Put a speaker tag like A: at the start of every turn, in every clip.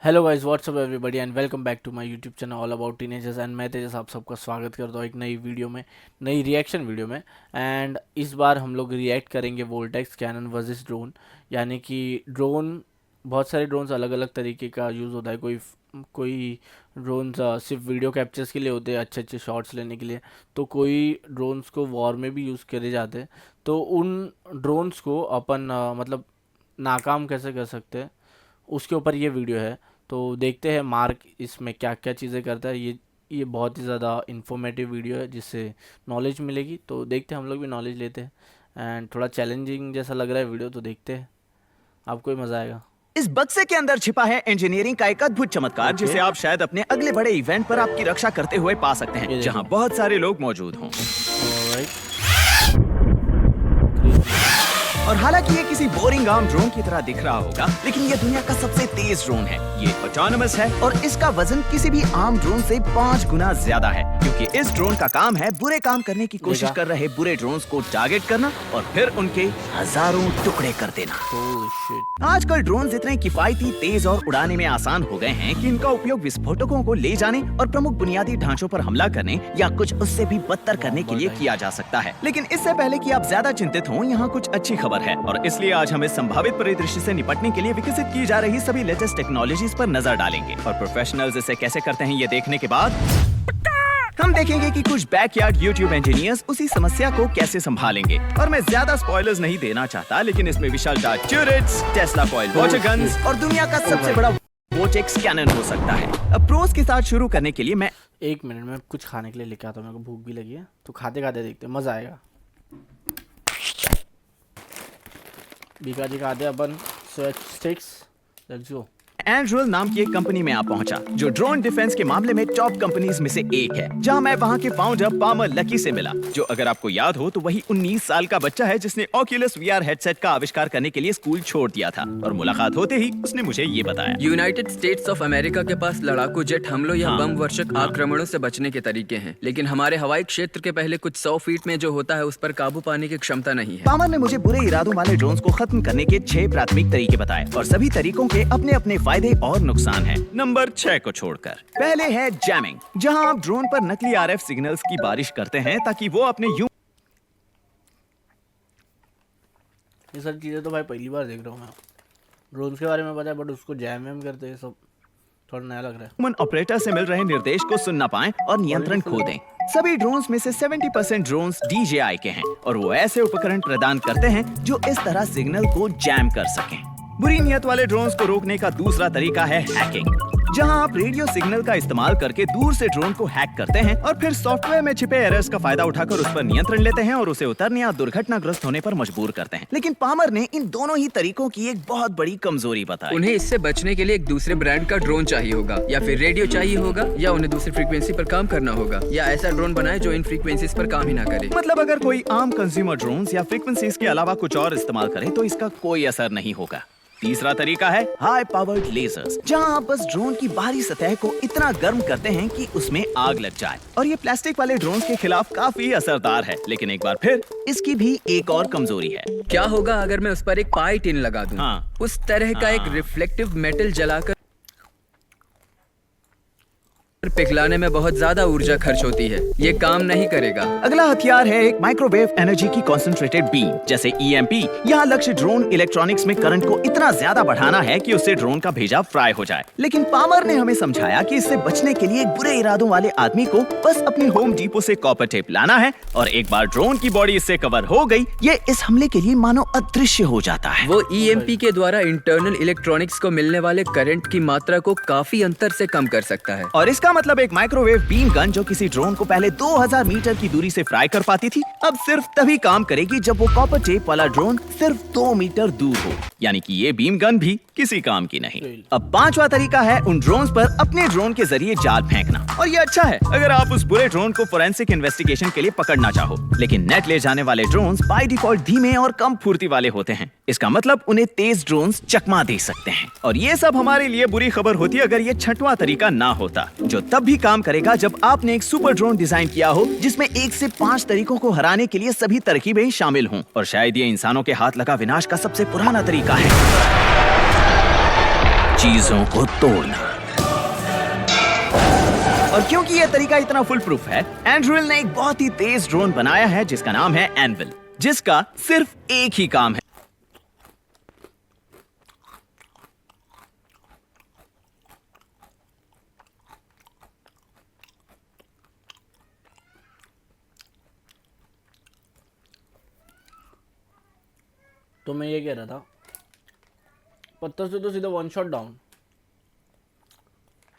A: Hello guys, what's up everybody and welcome back to my YouTube channel all about teenagers. And मैं तेजस आप सबका स्वागत करता हूँ एक नई वीडियो में, नई रिएक्शन वीडियो में। एंड इस बार हम लोग रिएक्ट करेंगे वोल्टेक्स कैनन वर्सेस ड्रोन। यानी कि ड्रोन, बहुत सारे ड्रोन्स अलग अलग तरीके का यूज़ होता है। कोई ड्रोन्स सिर्फ वीडियो कैप्चर्स के लिए होते हैं, अच्छे अच्छे शॉट्स लेने के लिए। तो कोई ड्रोन्स को वॉर में भी यूज़ करे जाते हैं। तो उन ड्रोन्स को अपन मतलब नाकाम कैसे कर सकते हैं, उसके ऊपर ये वीडियो है। तो देखते हैं मार्क इसमें क्या क्या चीज़ें करता है। ये बहुत ही ज़्यादा इन्फॉर्मेटिव वीडियो है जिससे नॉलेज मिलेगी। तो देखते हैं, हम लोग भी नॉलेज लेते हैं। एंड थोड़ा चैलेंजिंग जैसा लग रहा है वीडियो, तो देखते हैं, आपको भी मज़ा आएगा।
B: इस बक्से के अंदर छिपा है इंजीनियरिंग का एक अद्भुत चमत्कार, जिसे आप शायद अपने अगले बड़े इवेंट पर आपकी रक्षा करते हुए पा सकते हैं, जहां बहुत सारे लोग मौजूद हों। और हालांकि ये किसी बोरिंग आर्म ड्रोन की तरह दिख रहा होगा, लेकिन ये दुनिया का सबसे तेज ड्रोन है। ये ऑटोनोमस है और इसका वजन किसी भी आर्म ड्रोन से 5 गुना ज्यादा है, क्योंकि इस ड्रोन का काम है बुरे काम करने की कोशिश कर रहे बुरे ड्रोन्स को टारगेट करना और फिर उनके हजारों टुकड़े कर देना। आजकल ड्रोन इतने किफायती, तेज और उड़ाने में आसान हो गए हैं कि इनका उपयोग विस्फोटकों को ले जाने और प्रमुख बुनियादी ढांचों पर हमला करने या कुछ उससे भी बदतर करने के लिए किया जा सकता है। लेकिन इससे पहले कि आप ज्यादा चिंतित हों, यहाँ कुछ अच्छी खबर है, और इसलिए आज हम इस संभावित परिदृश्य से निपटने के लिए विकसित की जा रही सभी लेटेस्ट टेक्नोलॉजीज पर नजर डालेंगे। और प्रोफेशनल्स इसे कैसे करते हैं, ये देखने के बाद हम देखेंगे कि कुछ बैकयार्ड यूट्यूब इंजीनियर्स उसी समस्या को कैसे संभालेंगे। और मैं ज्यादा स्पॉयलर्स नहीं देना चाहता, लेकिन इसमें विशालकाय turrets, Tesla coil water guns और दुनिया का सबसे बड़ा वोल्टेक्स कैनन हो सकता है। अब प्रोस के साथ शुरू करने के लिए मैं
A: 1 मिनट में कुछ खाने के लिए लेके आता हूँ, मेरे को भूख भी लगी है। तो खाते खाते देखते हैं, मज़ा आएगा। बीका जी खाते अपन स्वेट स्टिक्स। Let's go.
B: एंड्रिल नाम की एक कंपनी में आ पहुंचा, जो ड्रोन डिफेंस के मामले में टॉप कंपनीज में से एक है। जहां मैं वहां के फाउंडर पामर लकी से मिला, जो अगर आपको याद हो तो वही 19 साल का बच्चा है जिसने ऑक्यूलस वीआर हेडसेट का आविष्कार करने के लिए स्कूल छोड़ दिया था। और मुलाकात होते ही उसने मुझे ये बताया,
C: यूनाइटेड स्टेट्स ऑफ अमेरिका के पास लड़ाकू जेट हमलों या बम वर्षक आक्रमणों से बचने के तरीके हैं, लेकिन हमारे हवाई क्षेत्र के पहले कुछ 100 फीट में जो होता है उस पर काबू पाने की क्षमता नहीं है।
B: पामर ने मुझे बुरे इरादों वाले ड्रोन्स को खत्म करने के 6 प्राथमिक तरीके बताए, और सभी तरीकों के अपने अपने फायदे और नुकसान है। नंबर 6 को छोड़कर पहले है जैमिंग, जहां आप ड्रोन पर नकली आरएफ सिग्नल्स की बारिश करते हैं ताकि वो अपने
A: ये सब चीज़ें तो भाई पहली बार देख रहा हूँ मैं। ड्रोन्स के बारे में पता है, बट उसको जैम वैम करते हैं, सब थोड़ा नया लग रहा है।
B: ह्यूमन ऑपरेटर से मिल रहे निर्देश को सुन ना पाएं और नियंत्रण खो दें। सभी ड्रोन्स में से 70% ड्रोन्स DJI के हैं, और वो ऐसे उपकरण प्रदान करते हैं जो इस तरह सिग्नल को जैम कर सकें। बुरी नियत वाले ड्रोन्स को रोकने का दूसरा तरीका है हैकिंग, जहां आप रेडियो सिग्नल का इस्तेमाल करके दूर से ड्रोन को हैक करते हैं और फिर सॉफ्टवेयर में छिपे एरर्स का फायदा उठाकर उस पर नियंत्रण लेते हैं और उसे उतरने या दुर्घटनाग्रस्त होने पर मजबूर करते हैं। लेकिन पामर ने इन दोनों ही तरीकों की एक बहुत बड़ी कमजोरी बताई।
C: उन्हें इससे बचने के लिए एक दूसरे ब्रांड का ड्रोन चाहिए होगा, या फिर रेडियो चाहिए होगा, या उन्हें दूसरी फ्रीक्वेंसी पर काम करना होगा, या ऐसा ड्रोन बनाए जो इन फ्रीक्वेंसीज पर काम ही ना करे।
B: मतलब अगर कोई आम कंज्यूमर ड्रोन्स या फ्रीक्वेंसीज के अलावा कुछ और इस्तेमाल करे तो इसका कोई असर नहीं होगा। तीसरा तरीका है हाई पावर्ड लेजर्स, जहां आप बस ड्रोन की बाहरी सतह को इतना गर्म करते हैं कि उसमें आग लग जाए। और ये प्लास्टिक वाले ड्रोन्स के खिलाफ काफी असरदार है, लेकिन एक बार फिर इसकी भी एक और कमजोरी है।
C: क्या होगा अगर मैं उस पर एक पाई टिन लगा दूं? उस तरह का एक रिफ्लेक्टिव मेटल जलाकर पिघलाने में बहुत ज्यादा ऊर्जा खर्च होती है, ये काम नहीं करेगा।
B: अगला हथियार है एक माइक्रोवेव एनर्जी की कॉन्सेंट्रेटेड बीम, जैसे EMP। यहाँ लक्ष्य ड्रोन इलेक्ट्रॉनिक्स में करंट को इतना ज्यादा बढ़ाना है कि उससे ड्रोन का भेजा फ्राई हो जाए। लेकिन पामर ने हमें समझाया कि इससे बचने के लिए बुरे इरादों वाले आदमी को बस अपनी होम डिपो से कॉपर टेप लाना है, और एक बार ड्रोन की बॉडी इससे कवर हो गई, ये इस हमले के लिए मानो अदृश्य हो जाता है।
C: वो EMP के द्वारा इंटरनल इलेक्ट्रॉनिक्स को मिलने वाले करंट की मात्रा को काफी अंतर से कम कर सकता है।
B: और इसका मतलब एक माइक्रोवेव बीम गन, जो किसी ड्रोन को पहले 2000 मीटर की दूरी से फ्राई कर पाती थी, अब सिर्फ तभी काम करेगी जब वो कॉपर टेप वाला ड्रोन सिर्फ 2 मीटर दूर हो। यानी कि ये बीम गन भी किसी काम की नहीं। अब पांचवा तरीका है उन ड्रोन्स पर अपने ड्रोन के जरिए जाल फेंकना। और ये अच्छा है अगर आप उस बुरे ड्रोन को फोरेंसिक इन्वेस्टिगेशन के लिए पकड़ना चाहो। लेकिन नेट ले जाने वाले ड्रोन्स बाय डिफॉल्ट धीमे और कम फुर्ती वाले होते हैं। इसका मतलब उन्हें तेज ड्रोन्स चकमा दे सकते हैं। और ये सब हमारे लिए बुरी खबर होती अगर ये 6वां तरीका ना होता, जो तब भी काम करेगा जब आपने एक सुपर ड्रोन डिजाइन किया हो, जिसमें 1 से 5 तरीकों को हराने के लिए सभी तरकीबें शामिल हों। और शायद ये इंसानों के हाथ लगा विनाश का सबसे पुराना तरीका है। चीजों को तोड़ना। और क्योंकि यह तरीका इतना फुल प्रूफ है, एंड्रिल ने एक बहुत ही तेज ड्रोन बनाया है जिसका नाम है एनविल, जिसका सिर्फ एक ही काम है।
A: तो मैं ये कह रहा था, पत्थर से तो सीधा वन शॉट डाउन,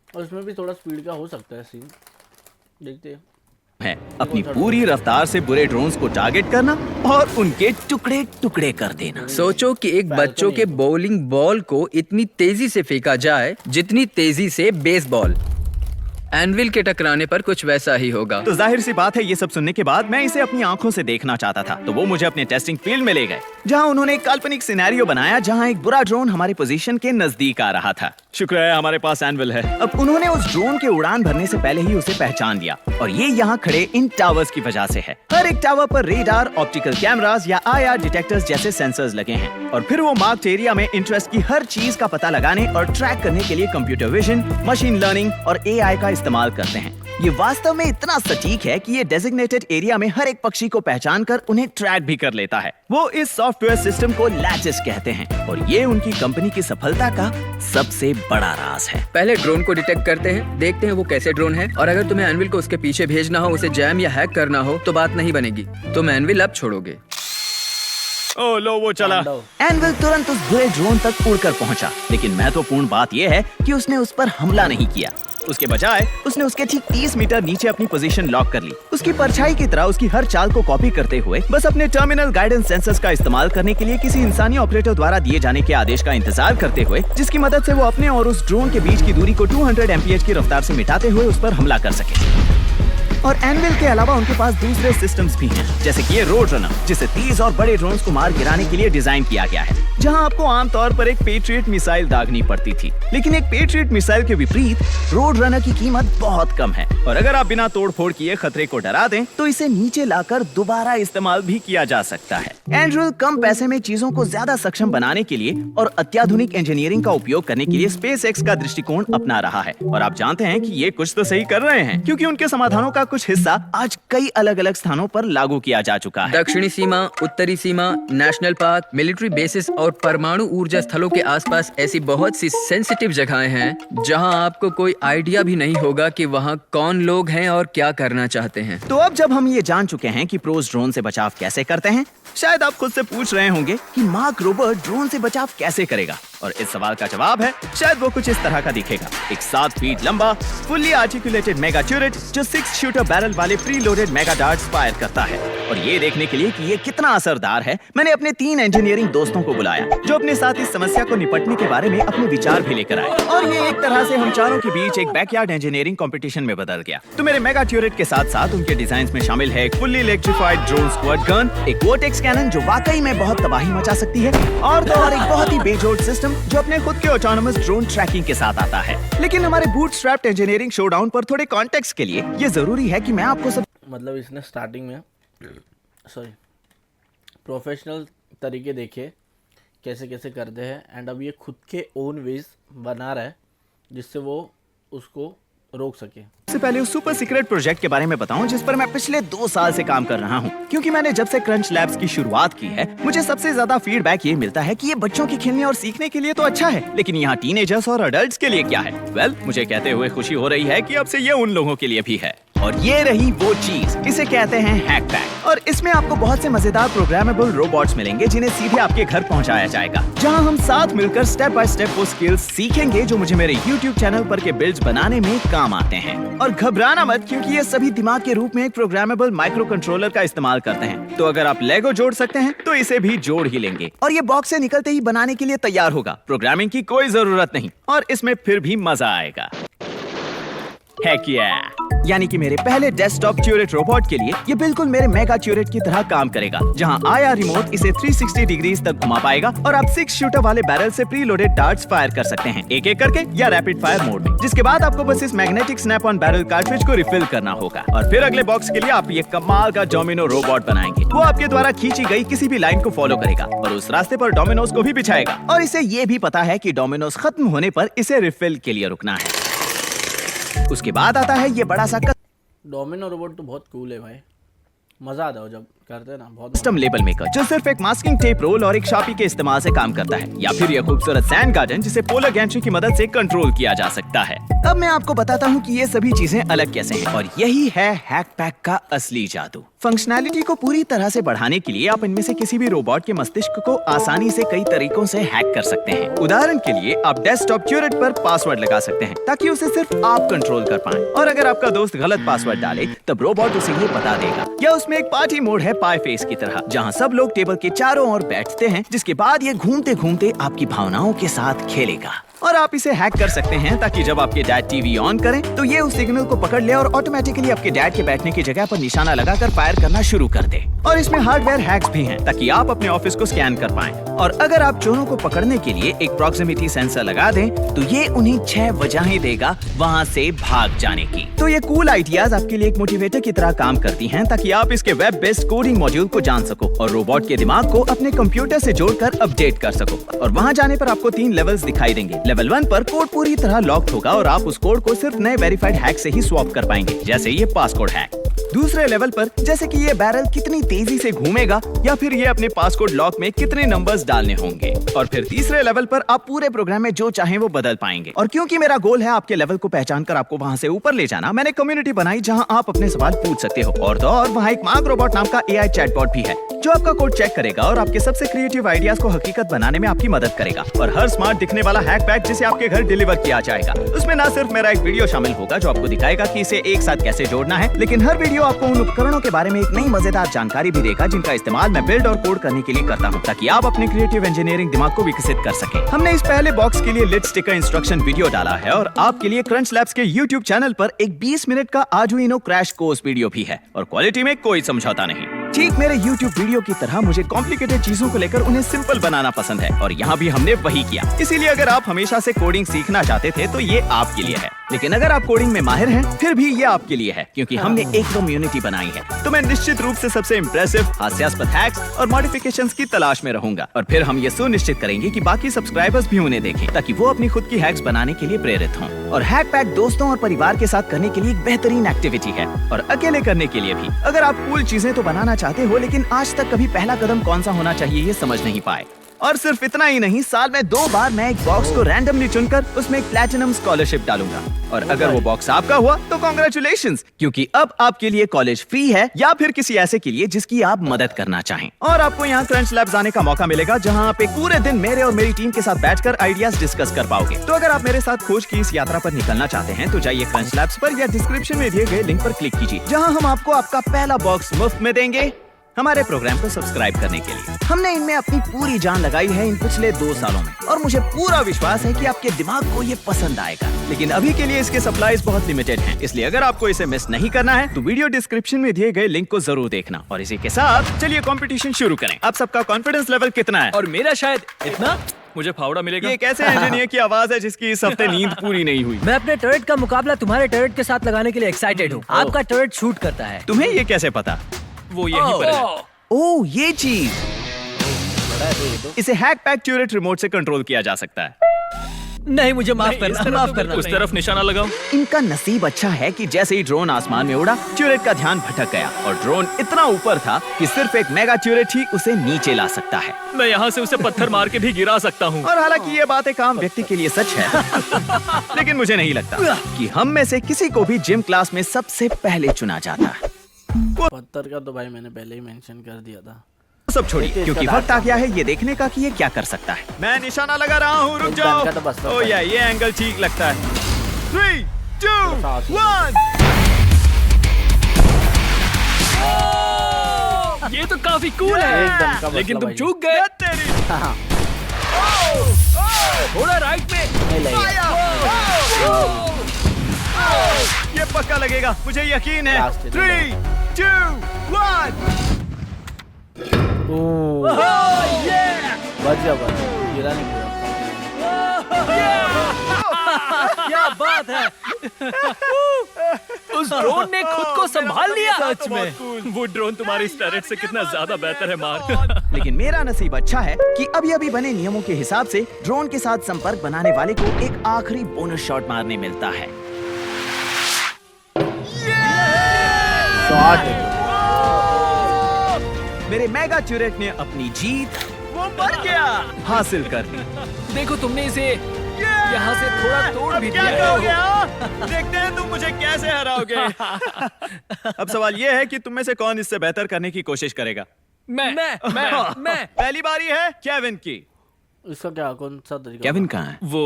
A: और इसमें भी थोड़ा स्पीड का हो सकता है सीन, देखते हैं।
B: है अपनी पूरी रफ्तार से बुरे ड्रोन्स को टारगेट करना और उनके टुकड़े टुकड़े कर देना।
C: सोचो कि एक बच्चों के बॉलिंग बॉल को इतनी तेजी से फेंका जाए जितनी तेजी से बेसबॉल। एनविल के टकराने पर कुछ वैसा ही होगा।
B: तो जाहिर सी बात है, ये सब सुनने के बाद मैं इसे अपनी आंखों से देखना चाहता था, तो वो मुझे अपने टेस्टिंग फील्ड में ले गए, जहां उन्होंने एक काल्पनिक सिनेरियो बनाया जहां एक बुरा ड्रोन हमारी पोजीशन के नजदीक आ रहा था। शुक्र है हमारे पास एनविल है। अब उन्होंने उस ड्रोन के उड़ान भरने से पहले ही उसे पहचान लिया, और ये यहाँ खड़े इन टावर्स की वजह से है। हर एक टावर पर रेडार, ऑप्टिकल कैमरास या IR डिटेक्टर्स जैसे सेंसर्स लगे हैं, और फिर वो मार्क्ड एरिया में इंटरेस्ट की हर चीज का पता लगाने और ट्रैक करने के लिए कंप्यूटर विजन, मशीन लर्निंग और AI का इस्तेमाल करते हैं। ये वास्तव में इतना सटीक है कि ये डेजिग्नेटेड एरिया में हर एक पक्षी को पहचान कर उन्हें ट्रैक भी कर लेता है। वो इस सॉफ्टवेयर सिस्टम को लैटिस कहते हैं, और ये उनकी कंपनी की सफलता का सबसे बड़ा राज है।
C: पहले ड्रोन को डिटेक्ट करते हैं, देखते हैं वो कैसे ड्रोन है, और अगर तुम्हें एनविल को उसके पीछे भेजना हो, उसे जैम या हैक करना हो, तो बात नहीं बनेगी। तुम एनविल अब छोड़ोगे।
B: ओ लो, वो चला। एनविल तुरंत उस बुरे ड्रोन तक उड़कर पहुंचा, लेकिन महत्वपूर्ण बात यह है कि उसने उस पर हमला नहीं किया। उसके बजाय उसने उसके ठीक 30 मीटर नीचे अपनी पोजीशन लॉक कर ली। उसकी परछाई की तरह उसकी हर चाल को कॉपी करते हुए बस अपने टर्मिनल गाइडेंस सेंसर्स का इस्तेमाल करने के लिए किसी इंसानी ऑपरेटर द्वारा दिए जाने के आदेश का इंतजार करते हुए, जिसकी मदद से वो अपने और उस ड्रोन के बीच की दूरी को 200 mph की रफ्तार से मिटाते हुए उस पर हमला कर सके। और एनविल के अलावा उनके पास दूसरे सिस्टम्स भी हैं, जैसे कि ये रोड रनर, जिसे तेज और बड़े ड्रोन्स को मार गिराने के लिए डिजाइन किया गया है, जहां आपको आमतौर पर एक पेट्रियट मिसाइल दागनी पड़ती थी। लेकिन एक पेट्रियट मिसाइल के विपरीत रोड रनर की कीमत बहुत कम है, और अगर आप बिना तोड़फोड़ किए खतरे को डरा दें तो इसे नीचे लाकर दोबारा इस्तेमाल भी किया जा सकता है। एंड्रिल कम पैसे में चीजों को ज्यादा सक्षम बनाने के लिए और अत्याधुनिक इंजीनियरिंग का उपयोग करने के लिए SpaceX का दृष्टिकोण अपना रहा है, और आप जानते हैं कि ये कुछ तो सही कर रहे हैं, क्योंकि उनके समाधानों का कुछ हिस्सा आज कई अलग अलग स्थानों पर लागू किया जा चुका है।
C: दक्षिणी सीमा, उत्तरी सीमा, नेशनल पार्क, मिलिट्री बेसिस और परमाणु ऊर्जा स्थलों के आसपास ऐसी बहुत सी सेंसिटिव जगहें हैं जहां आपको कोई आइडिया भी नहीं होगा कि वहां कौन लोग हैं और क्या करना चाहते हैं।
B: तो अब जब हम ये जान चुके हैं कि प्रोस ड्रोन से बचाव कैसे करते हैं, शायद आप खुद से पूछ रहे होंगे कि मार्क रोबर ड्रोन से बचाव कैसे करेगा, और इस सवाल का जवाब है शायद वो कुछ इस तरह का दिखेगा। एक 7 फीट लंबा फुल्ली आर्टिकुलेटेड मेगा टर्रेट जो 6 शूटर बैरल वाले pre loaded mega darts fire करता है। और ये देखने के लिए कि ये कितना असरदार है, मैंने अपने 3 इंजीनियरिंग दोस्तों को बुलाया, जो अपने साथ इस समस्या को निपटने के बारे में अपने विचार भी लेकर आए, और ये एक तरह से हम चारों के बीच एक बैकयार्ड इंजीनियरिंग कंपटीशन में बदल गया। तो मेरे मेगा टर्रेट के साथ साथ उनके डिजाइन में शामिल है एक fully electrified drone squad gun, एक वोर्टेक्स कैनन जो वाकई में बहुत तबाही मचा सकती है, और तो और एक बहुत ही बेजोड़ सिस्टम जो अपने खुद के ऑटोनोमस ड्रोन ट्रैकिंग के साथ आता है। लेकिन हमारे बूटस्ट्रैप्ड इंजीनियरिंग शोडाउन पर थोड़े कॉन्टेक्स्ट के लिए ये जरूरी है कि मैं आपको सब
A: मतलब इसने स्टार्टिंग में प्रोफेशनल तरीके देखे कैसे कैसे करते हैं, एंड अब ये खुद के ओन वेज बना रहा है जिससे वो उसको रोक सके।
B: सबसे पहले उस सुपर सीक्रेट प्रोजेक्ट के बारे में बताऊं जिस पर मैं पिछले 2 साल से काम कर रहा हूं, क्योंकि मैंने जब से क्रंच लैब्स की शुरुआत की है, मुझे सबसे ज्यादा फीडबैक ये मिलता है कि ये बच्चों के खेलने और सीखने के लिए तो अच्छा है, लेकिन यहाँ टीनेजर्स और अडल्ट्स के लिए क्या है? वेल, मुझे कहते हुए खुशी हो रही है कि अब से ये उन लोगों के लिए भी है। और ये रही वो चीज, इसे कहते हैं हैकपैक, और इसमें आपको बहुत से मजेदार प्रोग्रामेबल रोबोट्स मिलेंगे जिन्हें सीधे आपके घर पहुंचाया जाएगा, जहां हम साथ मिलकर स्टेप बाय स्टेप वो स्किल्स सीखेंगे जो मुझे मेरे YouTube चैनल पर के बिल्ड्स बनाने में काम आते हैं। और घबराना मत, क्योंकि ये सभी दिमाग के रूप में एक प्रोग्रामेबल माइक्रो कंट्रोलर का इस्तेमाल करते हैं। तो अगर आप लेगो जोड़ सकते हैं तो इसे भी जोड़ ही लेंगे, और ये बॉक्स से निकलते ही बनाने के लिए तैयार होगा। प्रोग्रामिंग की कोई जरूरत नहीं, और इसमें फिर भी मजा आएगा। है क्या? यानी कि मेरे पहले डेस्कटॉप ट्यूरेट रोबोट के लिए ये बिल्कुल मेरे मेगा ट्यूरेट की तरह काम करेगा, जहां आईआर रिमोट इसे 360 डिग्रीज तक घुमा पाएगा और आप 6 शूटर वाले बैरल से प्री लोडेड डार्ट्स फायर कर सकते हैं, एक एक करके या रैपिड फायर मोड में। जिसके बाद आपको बस इस magnetic snap on barrel cartridge को रिफिल करना होगा और फिर अगले बॉक्स के लिए आप ये कमाल का डोमिनो रोबोट बनाएंगे। वो आपके द्वारा खींची गई किसी भी लाइन को फॉलो करेगा और उस रास्ते पर डोमिनोज को भी बिछाएगा, और इसे ये भी पता है कि डोमिनोज खत्म होने पर इसे रिफिल के लिए रुकना है। उसके बाद आता है ये बड़ा सा
A: डोमिनो रोबोट तो बहुत कूल है भाई, मजा आता है जब करते हैं ना, बहुत
B: कस्टम लेबल मेकर जो सिर्फ एक मास्किंग टेप रोल और एक शार्पी के इस्तेमाल से काम करता है, या फिर यह खूबसूरत सैंड गार्डन जिसे पोलर गैंट्री की मदद से कंट्रोल किया जा सकता है। अब मैं आपको बताता हूँ कि ये सभी चीजें अलग कैसे हैं, और यही है हैक पैक का असली जादू। फंक्शनैलिटी को पूरी तरह से बढ़ाने के लिए आप इनमें से किसी भी रोबोट के मस्तिष्क को आसानी से कई तरीकों से हैक कर सकते हैं। उदाहरण के लिए आप डेस्कटॉप ट्यूरेट पर पासवर्ड लगा सकते हैं ताकि उसे सिर्फ आप कंट्रोल कर पाएं, और अगर आपका दोस्त गलत पासवर्ड डाले तब रोबोट उसे ये बता देगा। या उसमें एक पार्टी मोड है पाई फेस की तरह, जहां सब लोग टेबल के चारों ओर बैठते हैं, जिसके बाद ये घूमते घूमते आपकी भावनाओं के साथ खेलेगा। और आप इसे हैक कर सकते हैं ताकि जब आपके डैड टीवी ऑन करें तो ये उस सिग्नल को पकड़ ले और ऑटोमेटिकली आपके डैड के बैठने की जगह पर निशाना लगाकर फायर करना शुरू कर दे। और इसमें हार्डवेयर हैक्स भी हैं ताकि आप अपने ऑफिस को स्कैन कर पाएं। और अगर आप चोरों को पकड़ने के लिए एक प्रॉक्सिमिटी सेंसर लगा दें तो ये उन्हें 6 वजहें देगा वहाँ से भाग जाने की। तो ये कूल आइडियाज आपके लिए एक मोटिवेटर की तरह काम करती हैं ताकि आप इसके वेब बेस्ड कोडिंग मॉड्यूल को जान सको और रोबोट के दिमाग को अपने कंप्यूटर से जोड़कर अपडेट कर सको। और वहाँ जाने पर आपको 3 लेवल्स दिखाई देंगे। लेवल 1 पर कोड पूरी तरह लॉक्ड होगा और आप उस कोड को सिर्फ नए वेरीफाइड हैक से ही स्वैप कर पाएंगे, जैसे ये पासकोड हैक। दूसरे लेवल पर जैसे कि ये बैरल कितनी तेजी से घूमेगा या फिर ये अपने पासकोड लॉक में कितने नंबर्स डालने होंगे। और फिर तीसरे लेवल पर आप पूरे प्रोग्राम में जो चाहें वो बदल पाएंगे। और क्योंकि मेरा गोल है आपके लेवल को पहचान कर आपको वहां से ऊपर ले जाना, मैंने कम्युनिटी बनाई जहां आप अपने सवाल पूछ सकते हो। और तो और वहां एक मार्क रोबोट नाम का एआई चैटबॉट भी है जो आपका कोड चेक करेगा और आपके सबसे क्रिएटिव आइडियाज को हकीकत बनाने में आपकी मदद करेगा। और हर स्मार्ट दिखने वाला हैक पैक जिसे आपके घर डिलीवर किया जाएगा, उसमें न सिर्फ मेरा एक वीडियो शामिल होगा जो आपको दिखाएगा कि इसे एक साथ कैसे जोड़ना है, लेकिन हर वीडियो आपको उन उपकरणों के बारे में एक नई मजेदार जानकारी भी देगा जिनका इस्तेमाल मैं बिल्ड और कोड करने के लिए करता हूँ, ताकि आप अपने क्रिएटिव इंजीनियरिंग दिमाग को विकसित कर सके। हमने इस पहले बॉक्स के लिए लिट स्टिकर इंस्ट्रक्शन वीडियो डाला है और आपके लिए क्रंच लैब्स के YouTube चैनल पर एक 20 मिनट का आर्डुइनो क्रैश कोर्स वीडियो भी है, और क्वालिटी में कोई समझौता नहीं। ठीक मेरे YouTube वीडियो की तरह मुझे कॉम्प्लिकेटेड चीजों को लेकर उन्हें सिंपल बनाना पसंद है, और यहाँ भी हमने वही किया। इसीलिए अगर आप हमेशा से कोडिंग सीखना चाहते थे तो ये आपके लिए है, लेकिन अगर आप कोडिंग में माहिर हैं फिर भी ये आपके लिए है, क्योंकि हमने एक कम्युनिटी बनाई है। तो मैं निश्चित रूप से सबसे इम्प्रेसिव हास्यास्पद हैक्स और मॉडिफिकेशंस की तलाश में रहूंगा, और फिर हम ये सुनिश्चित करेंगे कि बाकी सब्सक्राइबर्स भी उन्हें देखें ताकि वो अपनी खुद की हैक्स बनाने के लिए प्रेरित हों। और हैक पैक दोस्तों और परिवार के साथ करने के लिए एक बेहतरीन एक्टिविटी है, और अकेले करने के लिए भी। अगर आप कूल चीजें तो बनाना चाहते हो लेकिन आज तक कभी पहला कदम कौन सा होना चाहिए ये समझ नहीं पाए। और सिर्फ इतना ही नहीं, साल में 2 बार मैं एक बॉक्स को रैंडमली चुनकर उसमें एक प्लैटिनम स्कॉलरशिप डालूंगा, और अगर वो बॉक्स आपका हुआ तो कांग्रेचुलेशंस, क्योंकि अब आपके लिए कॉलेज फ्री है, या फिर किसी ऐसे के लिए जिसकी आप मदद करना चाहें। और आपको यहाँ क्रंच लैब्स आने का मौका मिलेगा जहाँ आप एक पूरे दिन मेरे और मेरी टीम के साथ बैठकर आइडियाज डिस्कस कर पाओगे। तो अगर आप मेरे साथ खोज की इस यात्रा पर निकलना चाहते हैं तो जाइए क्रंच लैब्स पर या डिस्क्रिप्शन में दिए गए लिंक पर क्लिक कीजिए, जहाँ हम आपको आपका पहला बॉक्स मुफ्त में देंगे हमारे प्रोग्राम को सब्सक्राइब करने के लिए। हमने इनमें अपनी पूरी जान लगाई है इन पिछले 2 सालों में, और मुझे पूरा विश्वास है कि आपके दिमाग को ये पसंद आएगा। लेकिन अभी के लिए इसके सप्लाईज बहुत लिमिटेड हैं, इसलिए अगर आपको इसे मिस नहीं करना है तो वीडियो डिस्क्रिप्शन में दिए गए लिंक को जरूर देखना। और इसी के साथ चलिए कंपटीशन शुरू करें। आप सबका कॉन्फिडेंस लेवल कितना है?
D: और मेरा शायद इतना। मुझे फावड़ा मिलेगा।
B: ये कैसे इंजीनियर की आवाज है जिसकी इस हफ्ते नींद पूरी नहीं हुई?
D: मैं अपने टर्रेट का मुकाबला तुम्हारे टर्रेट के साथ लगाने के लिए एक्साइटेड हूँ। आपका टर्रेट शूट करता है।
B: तुम्हें ये कैसे पता?
D: वो यहीं पर है।
B: ओह, ये चीज, इसे हैक पैक ट्यूरेट रिमोट से कंट्रोल किया जा सकता है।
D: नहीं, मुझे माफ करना।
E: उस तरफ निशाना लगाओ।
B: इनका नसीब अच्छा है कि जैसे ही ड्रोन आसमान में उड़ा, ट्यूरेट का ध्यान भटक गया और ड्रोन इतना ऊपर था कि सिर्फ एक मेगा ट्यूरेट ही उसे नीचे ला सकता है।
E: मैं यहाँ से उसे पत्थर मार के भी गिरा सकता हूँ।
B: और हालांकि ये बात एक आम व्यक्ति के लिए सच है, लेकिन मुझे नहीं लगता कि हम में से किसी को भी जिम क्लास में सबसे पहले चुना जाता।
A: पत्थर का तो भाई मैंने पहले ही मेंशन कर दिया था।
B: सब छोड़िए, क्योंकि वक्त आ गया है ये देखने का कि ये क्या कर सकता है। मैं निशाना लगा रहा हूँ, रुक जाओ। ओह यार, ये एंगल ठीक लगता है। 3, 2, 1।
E: ये तो काफी कूल है, लेकिन तुम चूक गए। थोड़ा राइट में।
B: ये पक्का लगेगा, मुझे यकीन है।
A: Last है,
B: 3, 2, 1।
A: बच गया, गिरा नहीं पूरा।
D: क्या बात है।
E: उस ड्रोन ने खुद को संभाल लिया।
D: सच में।
E: वो ड्रोन तुम्हारी इस टर्रेट से कितना ज्यादा बेहतर है मार्क।
B: लेकिन मेरा नसीब अच्छा है कि अभी बने नियमों के हिसाब से ड्रोन के साथ संपर्क बनाने वाले को एक आखिरी बोनस शॉट मारने मिलता है।
A: शॉट है।
B: मेरे मेगा टर्रेट ने अपनी जीत वो मर गया हासिल कर ली।
E: देखो तुमने इसे यहाँ से थोड़ा तोड़ भी
B: क्या
E: दिया।
B: करोगे हाँ? देखते हैं तुम मुझे कैसे हराओगे। अब सवाल ये है कि तुम में से कौन इससे बेहतर करने की कोशिश करेगा।
E: मैं
B: पहली बारी है केविन की।
A: इसका क्या, कौन सा तरीका?
B: केविन कहाँ है?
E: वो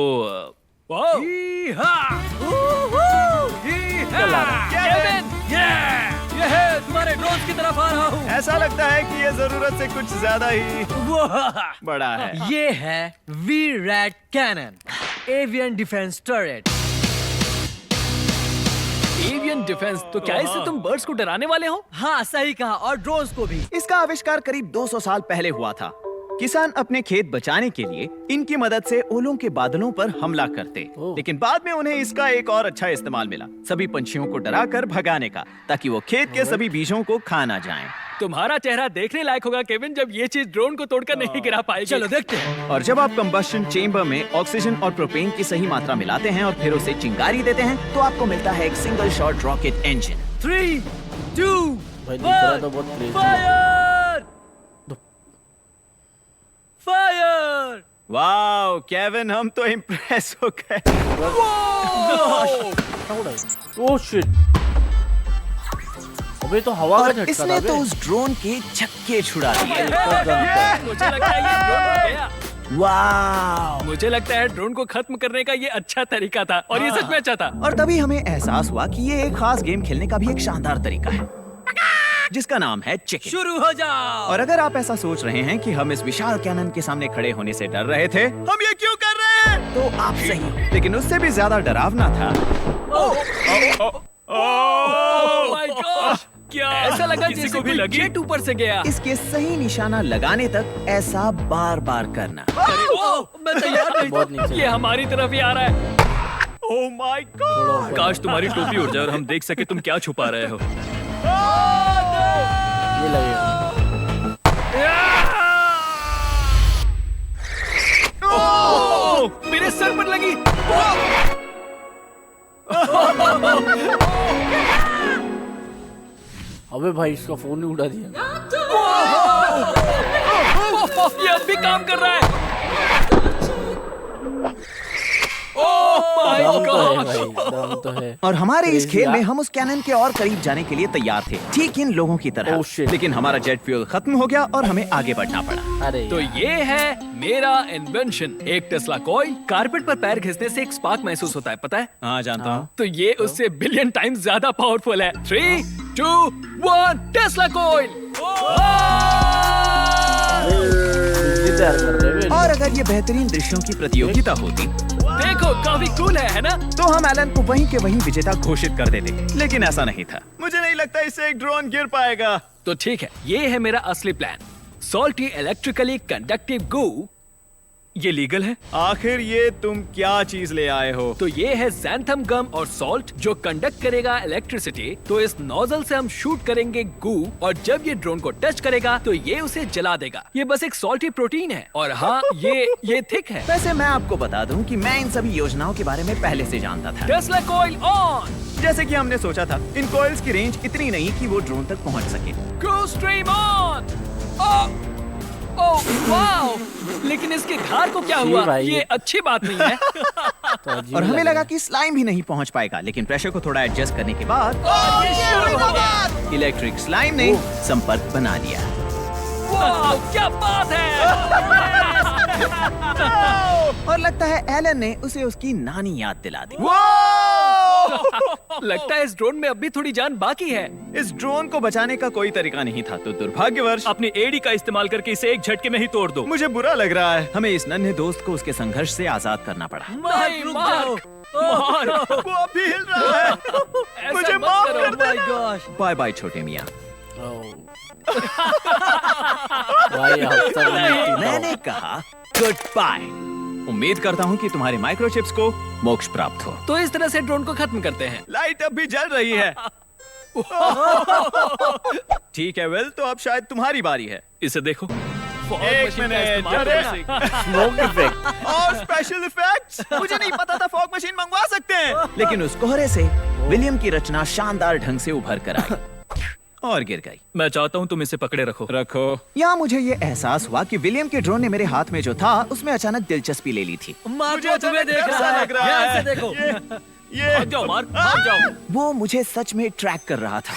B: केविन!
D: ये है, तुम्हारे ड्रोन की तरफ आ रहा हूँ।
B: ऐसा लगता है कि ये जरूरत से कुछ ज्यादा ही बड़ा है।
D: ये है V-Rat cannon, avian defence turret.
E: Avian defence, तो क्या इससे तुम बर्ड्स को डराने वाले हो?
D: हाँ सही कहा, और ड्रोन्स को भी।
B: इसका आविष्कार करीब 200 साल पहले हुआ था। किसान अपने खेत बचाने के लिए इनकी मदद से ओलों के बादलों पर हमला करते, लेकिन बाद में उन्हें इसका एक और अच्छा इस्तेमाल मिला, सभी पंछियों को डराकर भगाने का, ताकि वो खेत के सभी बीजों को खा ना जाएं।
E: तुम्हारा चेहरा देखने लायक होगा केविन, जब ये चीज ड्रोन को तोड़कर नहीं गिरा पाएगी।
D: चलो देखते हैं।
B: और जब आप कंबस्शन चेंबर में ऑक्सीजन और प्रोपेन की सही मात्रा मिलाते हैं और फिर उसे चिंगारी देते हैं, तो आपको मिलता है एक सिंगल शॉट रॉकेट इंजन।
D: 3, 2,
A: भाई दिख रहा तो बहुत क्रेजी है।
D: फायर! फायर!
B: वाओ केविन, हम तो इम्प्रेस हो गए।
A: ओह शिट, अबे तो हवा का
B: और
A: झटका
B: इसने
A: था
B: तो
A: बे।
B: उस ड्रोन के छक्के छुड़ा दिए।
E: मुझे लगता है ये ड्रोन हो गया।
B: वाओ!
E: मुझे लगता है ड्रोन को खत्म करने का ये अच्छा तरीका था, और ये सच में अच्छा था।
B: और तभी हमें एहसास हुआ कि ये एक खास गेम खेलने का भी एक शानदार तरीका है, जिसका नाम है चिकन।
D: शुरू हो जाओ।
B: और अगर आप ऐसा सोच रहे हैं कि हम इस विशाल कैनन के सामने खड़े होने से डर रहे थे, हम ये क्यों कर रहे हैं, तो आप सही हो। लेकिन उससे भी ज्यादा डरावना था।
E: ओह माय गॉड, क्या ऐसा लगा
D: किसी
E: जैसे
D: को भी
E: कोई
D: लगी?
E: जेट ऊपर से गया।
B: इसके सही निशाना लगाने तक ऐसा बार बार करना।
E: मैं तैयार नहीं
A: बहुत
E: था।
A: नीचे।
E: ये हमारी तरफ ही आ रहा है। ओह माय
A: थोड़ा
E: गॉड,
A: ऊपर।
E: काश तुम्हारी टोपी उड़ जाए और हम देख सके तुम क्या छुपा रहे हो।
A: ये लगेगा।
E: ओह, मेरे सर पर लगी।
A: अबे भाई इसका फोन ही उड़ा दिया।
E: ये अब भी काम कर रहा है। ओह माय
A: दम तो है
E: गॉड।
A: भाई, दम तो है।
B: और हमारे इस
A: Crazy
B: खेल में
A: यार।
B: हम उस कैनन के और करीब जाने के लिए तैयार थे, ठीक इन लोगों की तरह।
A: Oh shit।
B: लेकिन हमारा जेट फ्यूल खत्म हो गया और हमें आगे बढ़ना पड़ा।
A: अरे
E: तो
A: यार।
E: ये है मेरा इन्वेंशन, एक टेस्ला कॉइल। कारपेट पर पैर घिसने से एक स्पार्क महसूस होता है, पता है?
B: हाँ जानता हूँ।
E: तो ये उससे बिलियन टाइम्स ज्यादा पावरफुल है। 3, 2, 1, टेस्ला कॉइल।
A: बिजली तैयार कर रहे हैं बे।
B: और अगर ये बेहतरीन दृश्यों की प्रतियोगिता होती,
E: देखो काफी कूल है ना?
B: तो हम एलन को वहीं के वहीं विजेता घोषित कर देते, लेकिन ऐसा नहीं था। मुझे नहीं लगता इससे एक ड्रोन गिर पाएगा।
E: तो ठीक है, ये है मेरा असली प्लान। सॉल्टी इलेक्ट्रिकली कंडक्टिव गू। ये लीगल है।
B: आखिर ये तुम क्या चीज ले आए हो?
E: तो ये है xanthan गम और सॉल्ट जो कंडक्ट करेगा इलेक्ट्रिसिटी। तो इस नोजल से हम शूट करेंगे गू, और जब ये ड्रोन को टच करेगा तो ये उसे जला देगा। ये बस एक सॉल्टी प्रोटीन है, और हाँ ये थिक है।
B: वैसे मैं आपको बता दूं कि मैं इन सभी योजनाओं के बारे में पहले से जानता था।
E: Tesla coil on.
B: जैसे कि हमने सोचा था, इन कॉइल्स की रेंज इतनी नहीं कि वो ड्रोन तक पहुंच सके।
E: Cruise stream on. Oh wow, लेकिन इसके धार को क्या
A: जी
E: हुआ?
A: भाई।
E: ये अच्छी बात नहीं है।
A: तो अजीब
B: और हमें
A: लगा।
B: लगा कि स्लाइम भी नहीं पहुंच पाएगा, लेकिन प्रेशर को थोड़ा एडजस्ट करने के बाद
E: ये शुरू हो गया।
B: इलेक्ट्रिक स्लाइम ने संपर्क बना लिया।
E: वाओ, क्या बात है।
B: और लगता है एलन ने उसे उसकी नानी याद दिला दी।
E: लगता है इस ड्रोन में अब भी थोड़ी जान बाकी है।
B: इस ड्रोन को बचाने का कोई तरीका नहीं था, तो दुर्भाग्यवश
F: अपनी एडी का इस्तेमाल करके इसे एक झटके में ही तोड़ दो।
B: मुझे बुरा लग रहा है। हमें इस नन्हे दोस्त को उसके संघर्ष से आजाद करना पड़ा।
E: नहीं, मार्क।
B: वो अभी हिल रहा है।
E: ऐसा
B: मुझे
E: मत
B: माफ
E: करो।
B: कर देना। बाय बाय छोटे मियाँ।
A: भाई हफ्ता
B: मैंने कहा गुड बाय। उम्मीद करता हूँ कि तुम्हारे माइक्रोचिप्स को मोक्ष प्राप्त हो।
E: तो इस तरह से ड्रोन को खत्म करते हैं।
B: लाइट अब भी जल रही है। ठीक है विल, तो अब शायद तुम्हारी बारी है।
F: इसे देखो।
E: फॉग
B: एक
E: मशीन का
B: मिनट,
E: इस्तेमाल
B: अरे।
E: करो।
A: Smoke effect.
B: और स्पेशल इफेक्ट्स। मुझे नहीं पता था फॉग मशीन मंगवा सकते हैं। लेकिन उस कोहरे से विलियम की रचना शानदार ढंग से उभर कर आई और गिर गई।
F: मैं चाहता हूँ तुम इसे पकड़े रखो।
B: यहाँ मुझे ये एहसास हुआ कि विलियम के ड्रोन ने मेरे हाथ में जो था उसमें अचानक दिलचस्पी ले ली थी।
D: मार्क वो तुम्हें देख
B: कैसा
D: रहा है।
B: लग रहा
D: ध्यान
B: है?
D: से देखो।
B: ये
F: भाग जाओ मार्क, भाग जाओ।
B: वो मुझे सच में ट्रैक कर रहा था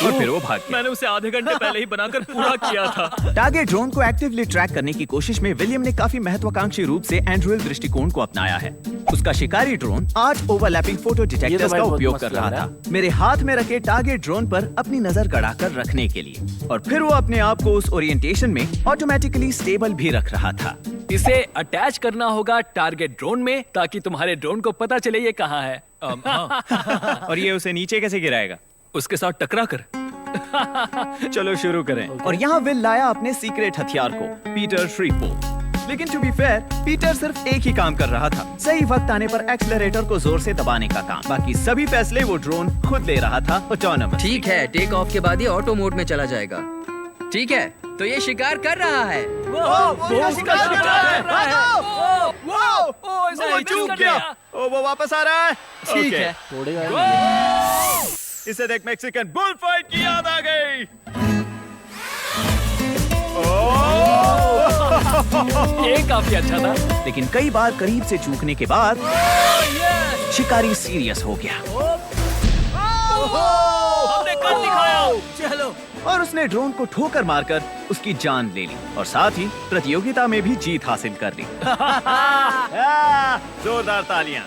B: और फिर वो भाग गया।
F: मैंने उसे आधे घंटे पहले ही बनाकर पूरा किया था।
B: टारगेट ड्रोन को एक्टिवली ट्रैक करने की कोशिश में विलियम ने काफी महत्वाकांक्षी रूप से एंड्रोइड दृष्टिकोण को अपनाया है। उसका शिकारी ड्रोन 8 ओवरलैपिंग फोटो डिटेक्टर्स
A: भाई
B: का
A: बहुत
B: उपयोग
A: मस्त
B: कर
A: लग
B: रहा
A: रहा
B: था मेरे हाथ में रखे टारगेट ड्रोन पर अपनी नजर गड़ाकर रखने के लिए, और फिर वो अपने आप को उस ओरिएंटेशन में ऑटोमेटिकली स्टेबल भी रख रहा था।
E: इसे अटैच करना होगा टारगेट ड्रोन में ताकि तुम्हारे ड्रोन को पता चले ये कहाँ है।
F: हाँ,
B: और ये उसे नीचे कैसे गिराएगा?
F: उसके साथ टकरा कर।
B: चलो शुरू करें। और यहाँ विल लाया अपने सीक्रेट हथियार को, पीटर श्रीपोल। लेकिन टू बी फेयर, पीटर सिर्फ एक ही काम कर रहा था, सही वक्त आने पर एक्सेलरेटर को जोर से दबाने का काम। बाकी सभी फैसले वो ड्रोन खुद ले रहा था, ऑटोनोमस।
C: ठीक है, टेक ऑफ के बाद ये ऑटो मोड में चला जाएगा। ठीक है, तो ये शिकार कर रहा है।
B: वो शिकार कर रहा है। वो
E: नहीं,
B: चूक
E: कर
B: गया।
E: दिया।
B: वो वापस आ रहा है।
D: ठीक
B: Okay.
D: है।
A: तोड़ेगा।
B: इसे देख मेक्सिकन बुल फाइट की याद आ गई।
E: ये काफी अच्छा था।
B: लेकिन कई बार करीब से चूकने के बाद शिकारी सीरियस हो गया
F: हमने कर दिखाया।
D: चलो।
B: और उसने ड्रोन को ठोकर मारकर उसकी जान ले ली और साथ ही प्रतियोगिता में भी जीत हासिल कर ली। जोरदार तालियां।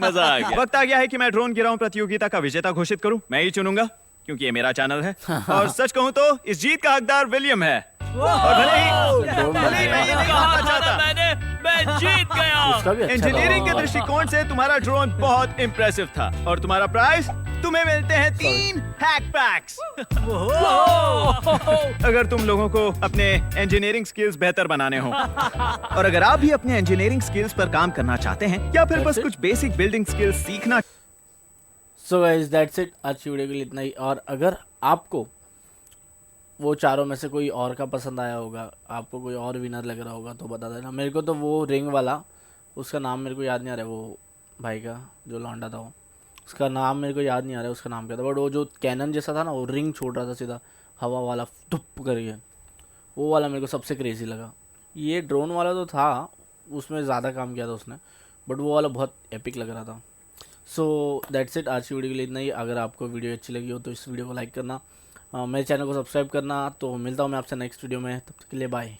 B: मजा आ गया। वक्त आ गया है कि मैं ड्रोन गिराऊं प्रतियोगिता का विजेता घोषित करूं। मैं ही चुनूंगा क्योंकि ये मेरा चैनल है। और सच कहूं तो इस जीत का हकदार विलियम है। और भले ही मैं ये नहीं कहना चाहता।
F: मैं जीत गया।
A: उसका भी अच्छा
B: इंजीनियरिंग के
A: लगा।
B: दृष्टिकोण से तुम्हारा ड्रोन बहुत इम्प्रेसिव था और तुम्हारा प्राइस, तुम्हें मिलते हैं 3 हैक पैक्स। अगर तुम लोगों को अपने इंजीनियरिंग स्किल्स बेहतर बनाने हो और अगर आप भी अपने इंजीनियरिंग स्किल्स पर काम करना चाहते हैं या फिर बस कुछ बेसिक बिल्डिंग स्किल्स सीखना।
A: सो गाइस दैट्स इट, आज की वीडियो के लिए इतना ही। और अगर आपको वो चारों में से कोई और का पसंद आया होगा, आपको कोई और विनर लग रहा होगा तो बता देना। मेरे को तो वो रिंग वाला, उसका नाम मेरे को याद नहीं आ रहा है, वो भाई का जो लौंडा था वो, उसका नाम मेरे को याद नहीं आ रहा है उसका नाम क्या था, बट वो जो कैनन जैसा था ना, वो रिंग छोड़ रहा था सीधा हवा वाला टुप करके, वो वाला मेरे को सबसे क्रेजी लगा। ये ड्रोन वाला तो था, उसमें ज़्यादा काम किया था उसने, बट वो वाला बहुत एपिक लग रहा था। सो दैट्स इट, आज की वीडियो के लिए इतना ही। अगर आपको वीडियो अच्छी लगी हो तो इस वीडियो को लाइक करना, मेरे चैनल को सब्सक्राइब करना। तो मिलता हूँ मैं आपसे नेक्स्ट वीडियो में, तब तक के लिए बाय।